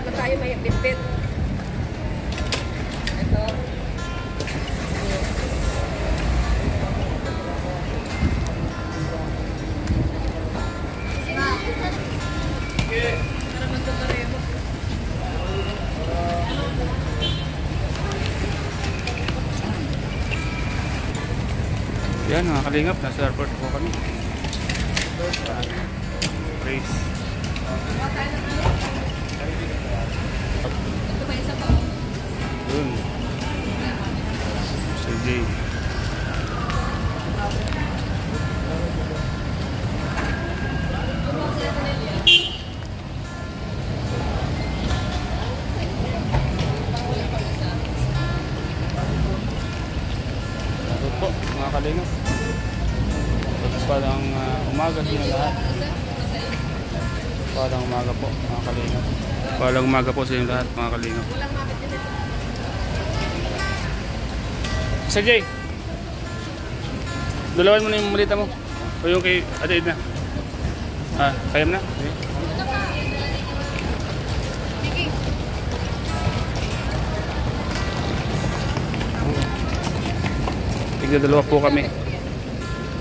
para pa tayo may bit-bit. Ito. Para magkapareho. Yan mga kalingap, nasa airport po kami. Race. Ito pa isa pa. Yun. Sir Jay. Ito po mga kalingap. Parang umaga sa inyo lahat. Parang umaga po mga kalingap. Parang umaga po sa inyo lahat mga kalingap. Sir Jay, dalawan mo na yung malita mo. O yung kay Ate Edna. Kaya mo na? Okay. Tigdadalawa po kami.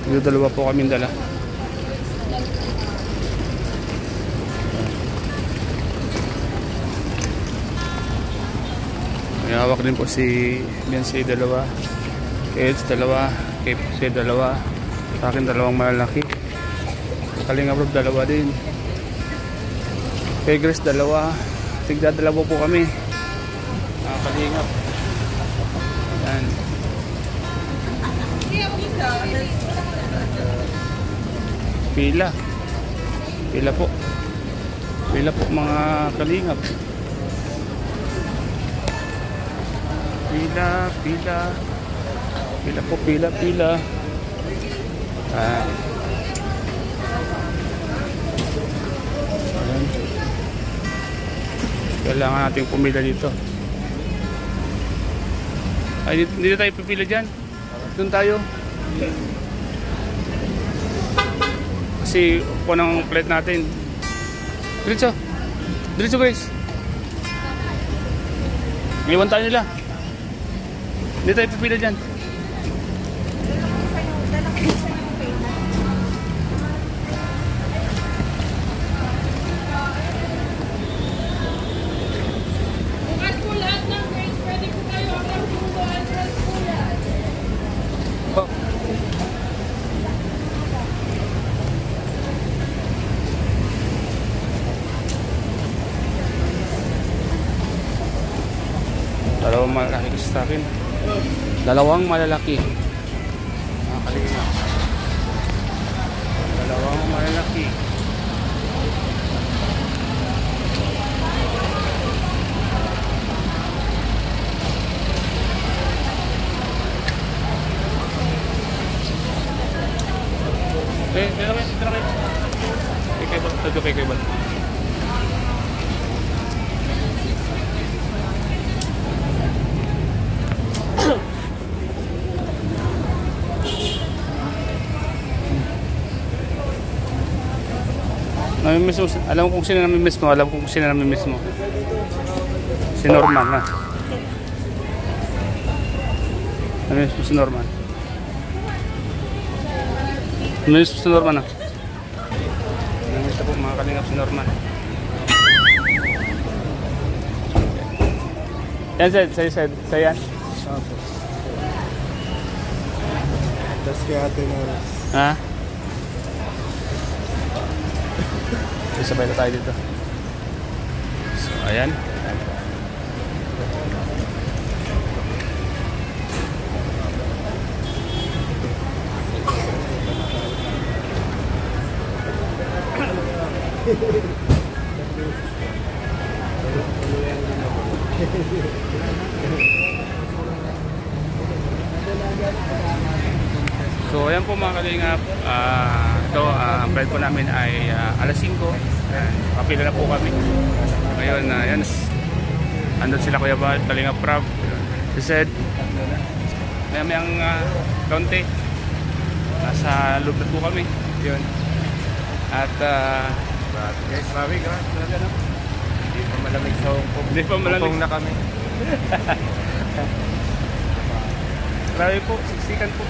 Tigdadalawa po kami dala. May hawak din po si Beyonce dalawa. Edge dalawa. KFC dalawa. Sa akin dalawang malalaki. Kalingap Rob dalawa din. Kay Grace dalawa. Tigdadalawa po kami. Kalingap. Yan. Pila. Pila po. Pila po mga kalingap. Pila, pila. Pila po, pila, pila. Ayan. Kailangan natin pumila dito. Ay, dito tayo pipila dyan. Doon tayo. Kasi upo ng plate natin. Diretso. Diretso guys. Iwan tayo nila. Dito tayo pipila dyan. Dalawang malalaki kasi sa akin. Dalawang malalaki. Kalingap. Dalawang malalaki. Okay, dito kayo. Kay Bal. Namimiss mo, alam ko kung sino namimiss mo, alam ko kung sino namimiss mo. Si Norman, ha? Namimiss mo si Norman. Namimiss mo si Norman, ha? Namimiss po mga kalingap si Norman. Yan, sa yan? Tapos kaya ate na. Ha? Sabay na tayo dito. So, ayan. So ayan po mga kalingap, ito ang flight po namin ay alas 5. Kapila na po kami ngayon. Yan, andun sila Kuya Bal, Kalingap Prab, si Sed, mayang kaunti nasa loob na po kami yun. At guys, grabe, grabe, Malamig sa Hong Kong. Hindi pa malamig. Hong Kong na kami. Grabe po, siksikan po.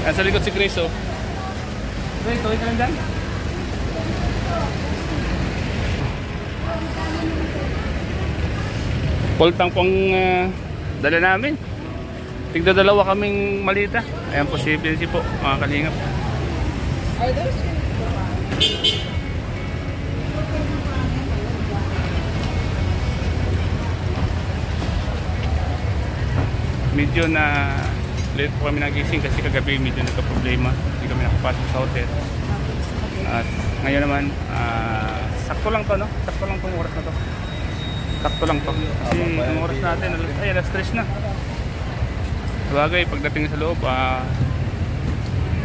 Nasa likod si Chris, oh. Chris, tuloy ka lang dyan. Poltang pang dala namin. Tigda dalawa kaming malita. Ayan po si Bensi po, mga kalingap. Medyo na late po kami nagising kasi kagabi medyo nagka-problema. Hindi kami nakapasok sa hotel. At ngayon naman, sakto lang to, no? Sakto lang tong oras na to. Sakto lang to. Kasi yung oras natin, alas 3 na. Sabagay, pagdating sa loob,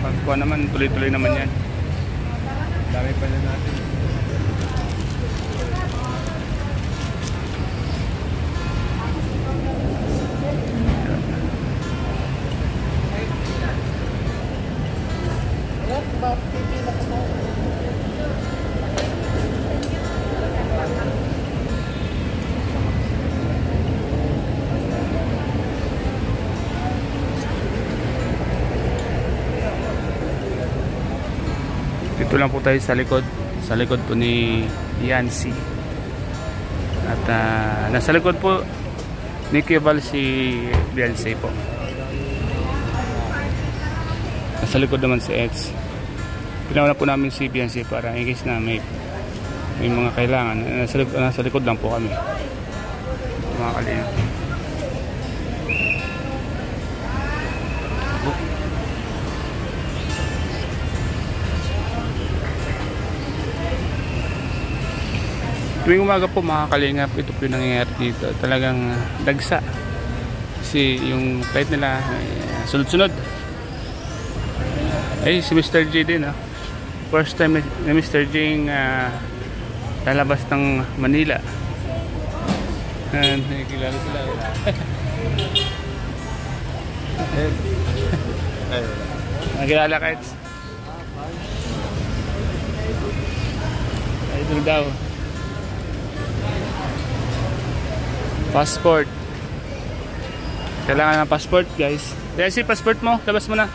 pagkuha naman, tuloy-tuloy naman yan. Dami pa na natin. Dito lang po tayo sa likod po ni Yancy. At nasa likod po ni Keval si Beyonce po. Nasa likod naman si Eds. Pinauna po namin si Beyonce para in case na may mga kailangan. Nasa likod lang po kami. Mga kalina. Tuwing umaga po mga kalingap, ito po yung nangyayari dito. Talagang dagsa. Kasi yung flight nila sunod-sunod. Ay, si Mr. J din. First time na Mr. J lalabas ng Manila. Nakikilala sila. Nakilala ka, Eds? Ito daw. Passport. Kailangan ng passport, guys. Kaya si passport mo, labas mo na.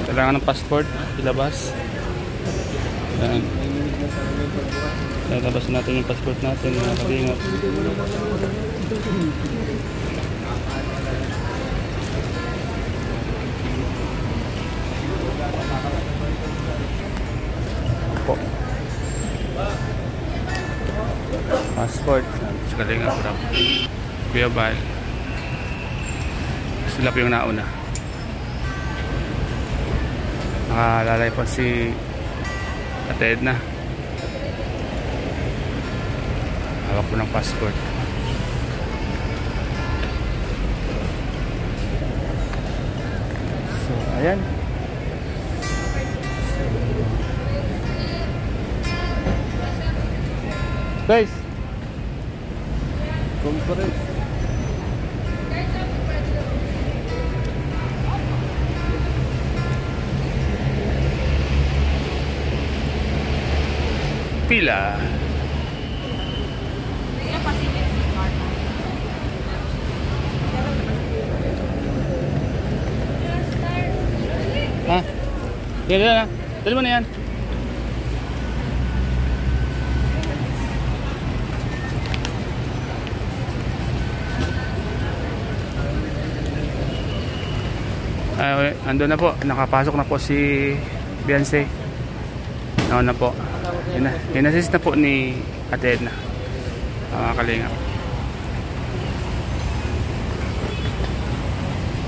Kailangan ng passport, ilabas. Yan. Labas natin yung passport natin, mga kalingap. Passport sa kalingap rap. Kuya Bal, sila po yung nauna. Nakalalay pa si Ate Edna. Hawak po ng passport. So ayan. Guys, conference. Pila. Ha? Yan na. Dali mo na yan. Ando na po, nakapasok na po si Beyonce. Naon na po. Inassist na po ni Ate Edna. Kalingap.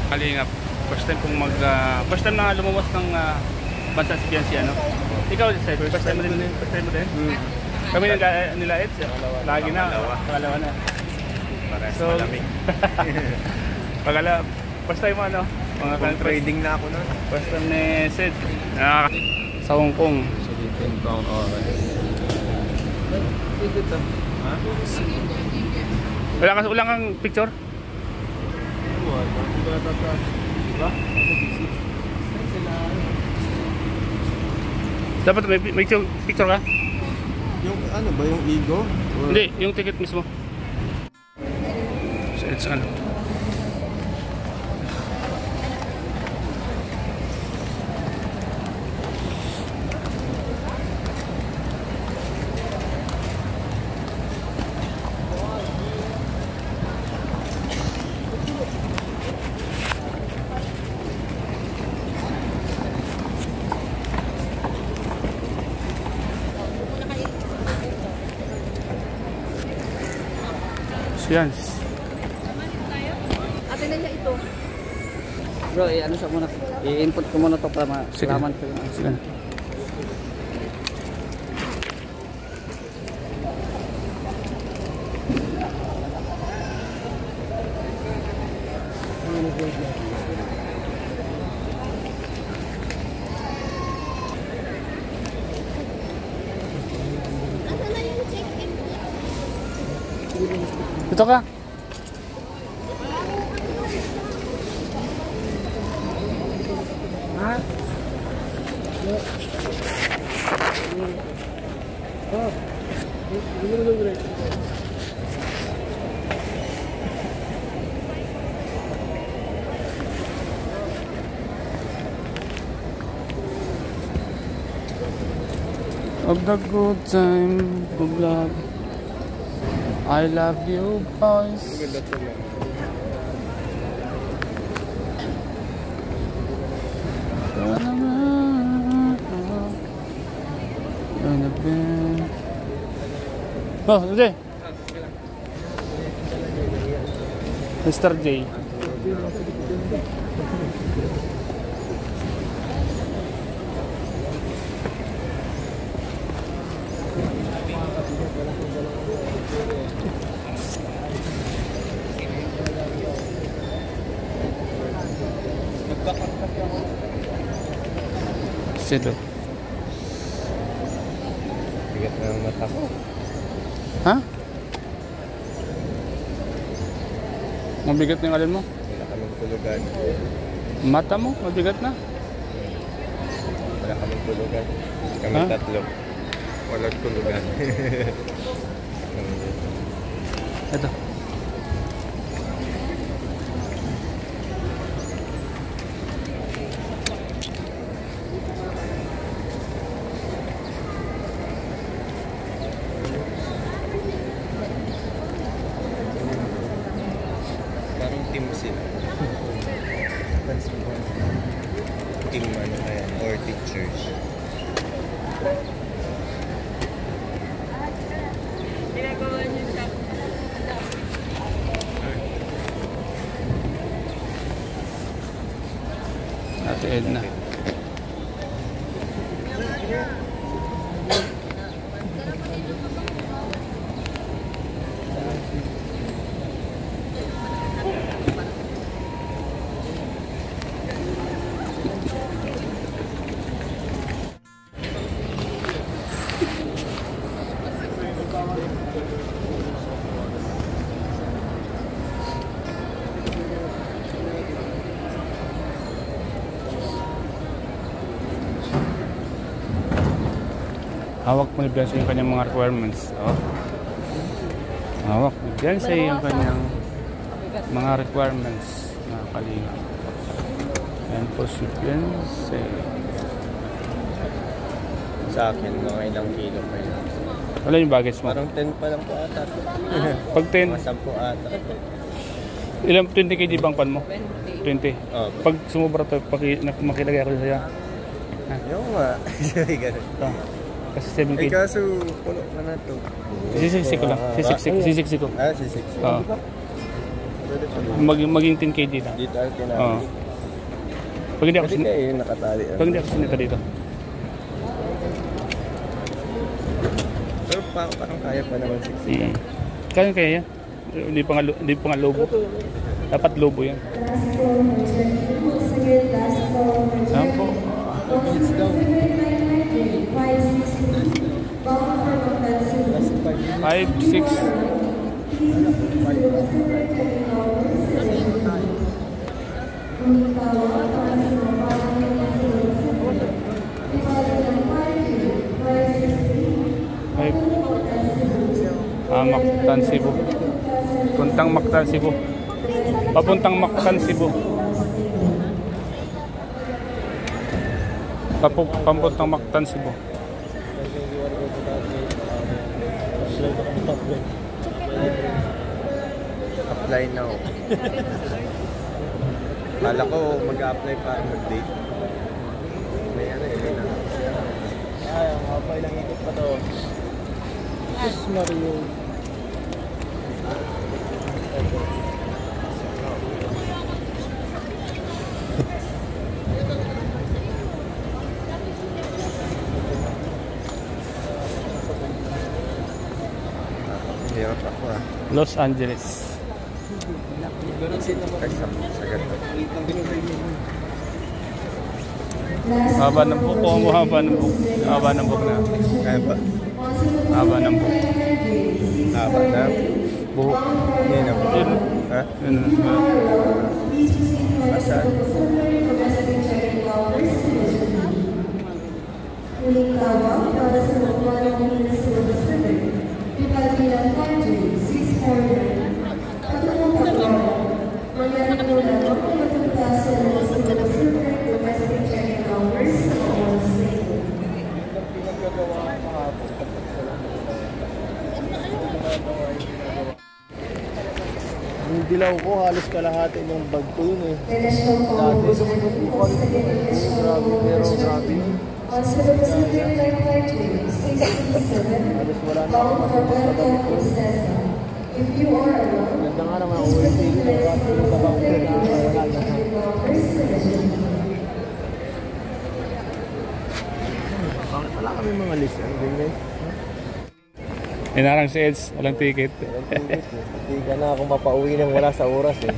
Kalingap. First time na lumabas ng bansa si Beyonce, ano? Ikaw, first time mo din? Kami nila Eds, lagi na. Pangalawa na. So, malamig. First time mo, ano? Trading na ako nun. First time ni Sid. Sa Hong Kong. Sa Hong Kong, Wala kang picture? Dapat may picture ka? Yung ano ba, yung ego? Or... Hindi, yung ticket mismo. So, it's ano. Yan. Atin na niya ito. Bro, ano sa muna? I-input ko muna to para malaman ko yung Sige. Ito ka. Of the good time, good love. I love you, boys. Oh, Jay. Mr. J. Sino? Bigat na ang mata ko. Ha? Mabigat na yung alin mo? Wala kaming tulugan. Mata mo? Mabigat na? Wala kaming tulugan. Kami Ha? tatlo. Walang tulugan. Ito. Parang team sila. Team ano kaya? Or teachers. Ginagawa niyo siya. Ate Edna. Hawak mo ni Beyonce yung kanyang mga requirements. Oh. Hawak ni Beyonce yung kanyang mga requirements na kalinga. Yan po si Beyonce. Sa akin, mga ilang kilo pa yun. Wala yung baggage mo. Parang 10 pa lang po ata. Pag 10, Mga 10 ata. ilang 20 kg bang pan mo? 20. Oh, Pag sumubra to, makilagay ako sa'yo. yung nga. Ganun. Ito. Kasi 7 Eh kg. kaso, puno ka na to. Sisiksik ko lang. Sisiksik ko. Ah, si 6. Oo. Maging 10 kg na. Dito ay Oo. tinali. Pag hindi ako Pwede kayo yung nakatali. pag hindi ako sinita dito. Pero parang kaya pa naman 6. Kaya yan. Hindi pa nga lobo. Dapat lobo yan. Ayan po. 5, 6. Mactan, Cebu. Puntang Mactan, Cebu. Papuntang Mactan, Cebu. Papuntang Mactan, Cebu. Apply now. Kala ko mag-a-apply para mag-date. May ano eh, may na. Ay, ang haba ilang ikot pa to. Jesus Mario. Hirap ako ah. Los Angeles. Sagat. Haba ng buko, haba ng buko. Haba ng buko na. Kaya ba? Haba ng buko. Haba na. Buhok. Yan na ba? Ha? Yun. Asan? Yung dilaw ko, halos kalahati ng bag ko yun eh. Grabe. Halos wala na ako matapos ko. Ganda nga naman ako yung bakit wala kami mga list? Ang ganyan. Inarang si Eds, walang ticket. Hindi ka na ako mapauwi nang wala sa oras eh.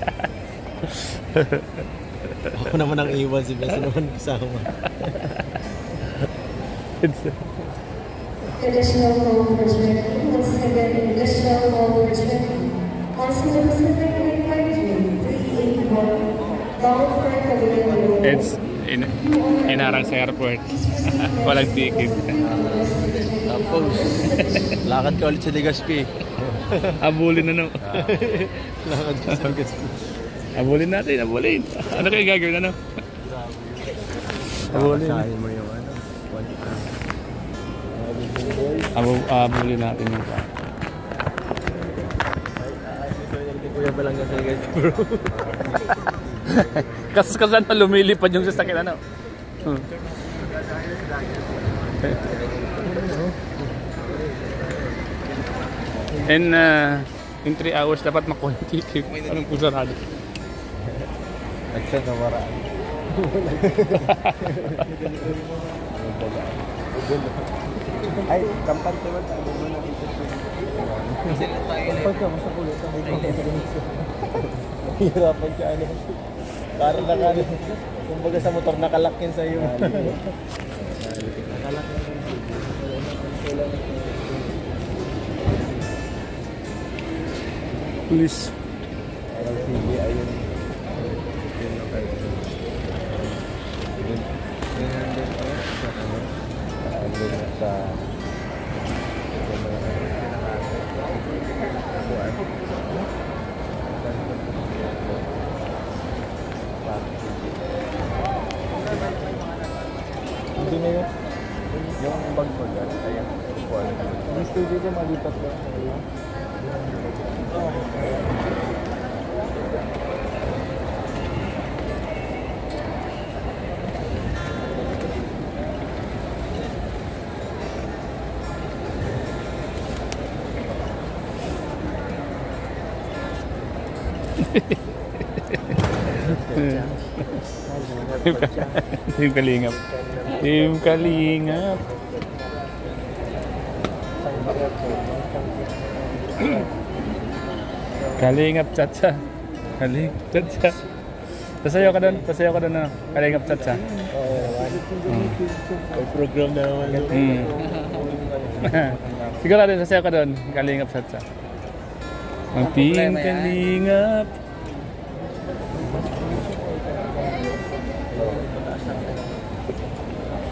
Ako naman ang iwan, si Bessie naman kasama. Traditional role for Germany, once again, traditional role for Germany. Also, the Pacific Flight 381, bound for Korean. Eds, inarang sa airport. Walang ticket. Tapos, lakad ka ulit sa Legazpi. Abulin na no. Lakad ka sa Legazpi. Abulin natin, abulin. Ano kayo gagawin ano? Abulin. Sahin mo yung ano. Abulin natin yung pa. Kuya ba lang sa Legazpi bro? Kasan na lumilipad yung sasakyan ano? And in 3 hours dapat makuha yung ticket. Anong pusarado? Nagsan na maraan. Ay, kampante mo tayo. Kapag ka, mas nakulit. Hirapan ka ano. Parang nakano. Kumbaga sa motor nakalakin sa iyo. Please. Parang sige, ayun. Sa hindi na yun. Yung bag ko dyan, ayan. Yung studio ko malipat lang. Team Kalingap. Team Kalingap. Kalingap Chacha. Kalingap Chacha. Pasayaw ka doon. Pasayaw ka doon na Kalingap Chacha. May program na naman. Siguro din sasayaw ka doon. Kalingap Chacha. Ang Team Kalingap.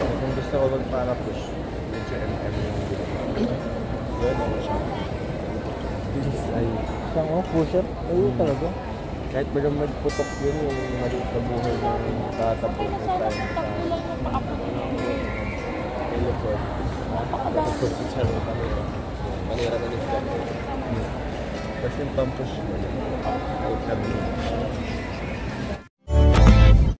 Kung gusto ko mag-para-push, medyo MM yung yun, ano siya. Siyang pusher? Ayun talaga. Kahit ba naman magputok yun, yung maliit na buhay ng tatapos na tayo sa teleport. Tapos sa sarong kanila. Kanira na nito. Tapos yung pampush mo, out na